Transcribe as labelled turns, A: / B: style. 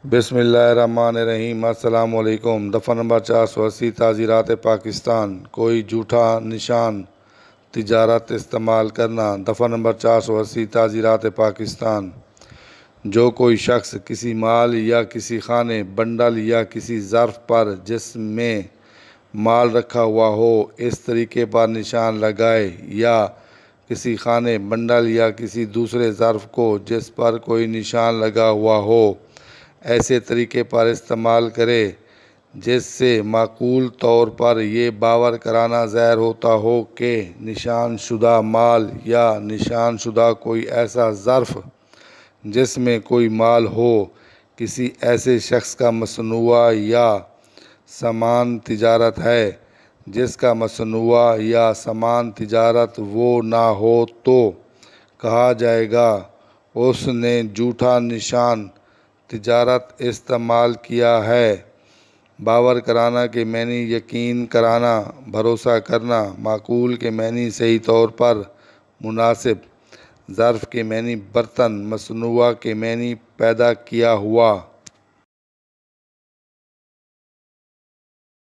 A: بسم اللہ الرحمن الرحیم۔ السلام علیکم۔ دفعہ نمبر 480 تعزیرات پاکستان، کوئی جھوٹا نشان تجارت استعمال کرنا۔ دفعہ نمبر 480 تعزیرات پاکستان، جو کوئی شخص کسی مال یا کسی خانے، بنڈل یا کسی ظرف پر جس میں مال رکھا ہوا ہو اس طریقے پر نشان لگائے، یا کسی خانے، بنڈل یا کسی دوسرے ظرف کو جس پر کوئی نشان لگا ہوا ہو ایسے طریقے پر استعمال کرے جس سے معقول طور پر یہ باور کرانا ظاہر ہوتا ہو کہ نشان شدہ مال یا نشان شدہ کوئی ایسا ظرف جس میں کوئی مال ہو کسی ایسے شخص کا مصنوعہ یا سامان تجارت ہے جس کا مصنوعہ یا سامان تجارت وہ نہ ہو، تو کہا جائے گا اس نے جھوٹا نشان تجارت استعمال کیا ہے۔ باور کرانا کے معنی یقین کرانا، بھروسہ کرنا۔ معقول کے معنی صحیح طور پر، مناسب۔ ظرف کے معنی برتن، مصنوعہ کے معنی پیدا کیا ہوا۔